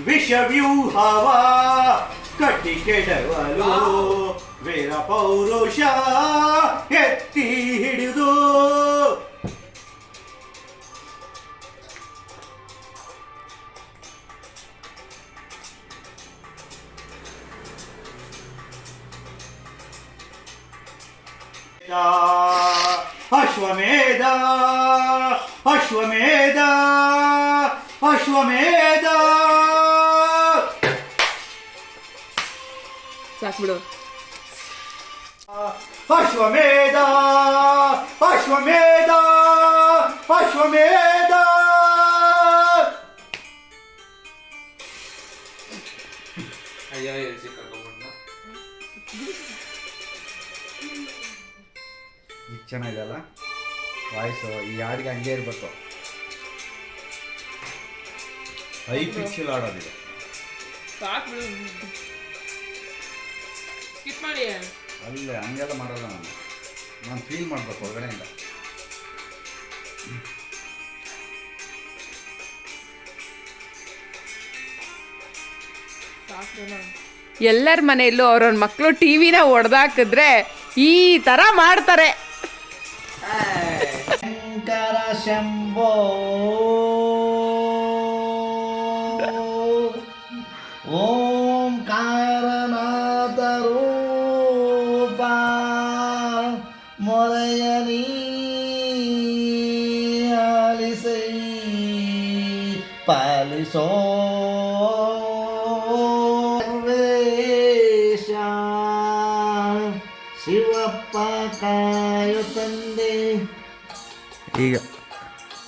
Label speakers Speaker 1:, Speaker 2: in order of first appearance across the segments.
Speaker 1: ವಿಷವ್ಯೂಹವ ಕಟ್ಟಿ ಕೆಡವಲು ವೀರ ಪೌರುಷ ಎತ್ತಿ ಹಿಡಿದು ಅಶ್ವಮೇಧ ಅಶ್ವಮೇಧ ಅಶ್ವಮೇಧ
Speaker 2: ಸಾಕ್ಬಿಡು.
Speaker 1: ಅಶ್ವಮೇಧ ಅಶ್ವಮೇಧ ಅಶ್ವಮೇಧ
Speaker 3: ಅಯ್ಯೋ ಸಿಕ್ಕಾಕೊಂಡ್ಬಿಟ್ನ.
Speaker 4: ಇದು ಚೆನ್ನಾಗಿದೆಯಲ್ಲ ವಾಯ್ಸು, ಈ ಹಾಡಿಗೆ ಹಂಗೆ ಇರಬೇಕು. ಹೈ ಪಿಚ್ಚಲ್ಲಿ ಆಡೋದಿದೆ.
Speaker 2: ಸಾಕ್ಬಿಡು. ಸ್ಕಿಪ್ ಮಾಡಿ.
Speaker 4: ಅಲ್ಲೇ ಹಂಗೆಲ್ಲ ಮಾಡಲ್ಲ ನಾನು ಫೀಲ್ ಮಾಡಬೇಕು ಹೊರಗಡೆಯಿಂದ.
Speaker 2: ಎಲ್ಲರ ಮನೆಯಲ್ಲೂ ಅವ್ರವ್ರ ಮಕ್ಕಳು ಟಿವಿನ ಹೊಡೆದಾಕಿದ್ರೆ ಈ ಥರ ಮಾಡ್ತಾರೆ.
Speaker 1: ಶಂಕರ ಶಂಭೋ ಓಂಕಾರನಾಥ ರೂಪ ಮೊರೆಯನಿ ಆಲಿಸೈ ಪಾಲಿಸೋ ಶಿವಪ್ಪ ಕಾಯು ತಂದೆ
Speaker 4: ಈಗ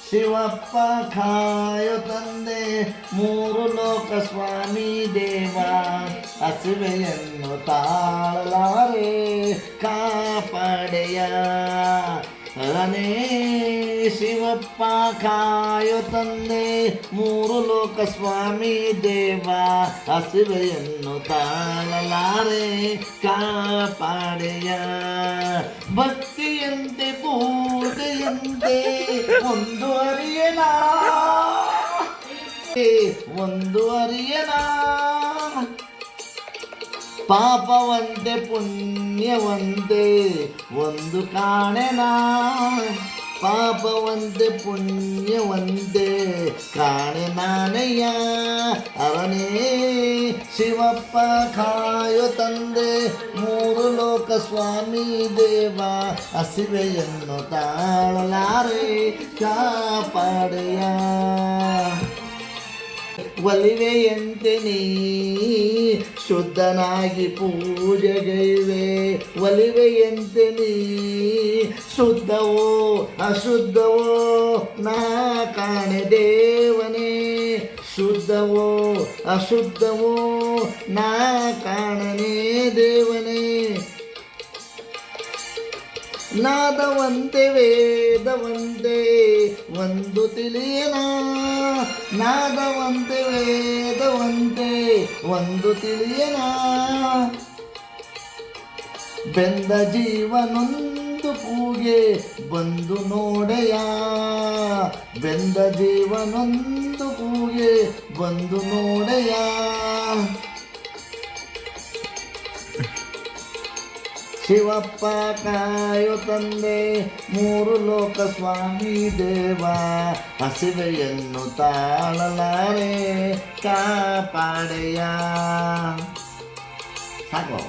Speaker 1: ಶಿವಪ್ಪ ಕಾಯು ತಂದೆ ಮೂರು ಲೋಕ ಸ್ವಾಮಿ ದೇವ ಹಸಿವೆಯನ್ನು ತಾಳಲಾರೆ ಕಾಪಾಡೆಯ ಅರನೇ ಶಿವಪ್ಪ ಕಾಯು ತಂದೆ ಮೂರು ಲೋಕ ಸ್ವಾಮಿ ದೇವ ಹಸಿವೆಯನ್ನು ತಾಳಲಾರೆ ಕಾಪಾಡೆಯ ಭಕ್ತಿಯಂತೆ ಪೂಜೆಯಂತೆ ಒಂದು ಅರಿಯನ ಒಂದು ಅರಿಯನ ಪಾಪವಂತೆ ಪುಣ್ಯವಂತೆ ಒಂದು ಕಾಣೆನ ಪಾಪವಂತೆ ಪುಣ್ಯವಂತೆ ಕಾಣೆ ನಾನಯ್ಯ ಅವನೇ ಶಿವಪ್ಪ ಕಾಯು ತಂದೆ ಮೂರು ಲೋಕ ಸ್ವಾಮಿ ದೇವ ಹಸಿವೆಯನ್ನು ತಾಳಲಾರೆ ಕಾಪಾಡೆಯ ಒಲಿವೆಯಂತೆ ನೀ ಶುದ್ಧನಾಗಿ ಪೂಜೆಗೈವೆ ಒಲಿವೆಯಂತೆ ನೀ ಶುದ್ಧವೋ ಅಶುದ್ಧವೋ ನಾ ಕಾಣೆ ದೇವನೇ ಶುದ್ಧವೋ ಅಶುದ್ಧವೋ ನಾ ಕಾಣನೆ ದೇವನೇ ನಾದವಂತೆ ವೇದವಂತೆ ಒಂದು ತಿಳಿಯನ ನಾದವಂತೆ ವೇದವಂತೆ ಒಂದು ತಿಳಿಯನ ಬೆಂದ ಜೀವನೊಂದು ಕೂಗೆ ಬಂದು ನೋಡೆಯ ಬೆಂದ ಜೀವನೊಂದು ಕೂಗೆ ಬಂದು ನೋಡೆಯ ಶಿವಪ್ಪ ಕಾಯು ತಂದೆ ಮೂರು ಲೋಕ ಸ್ವಾಮಿ ದೇವ ಹಸಿವೆಯನ್ನು ತಾಳಲಾರೆ ಕಾಪಾಡೆಯ ಸಾಕು.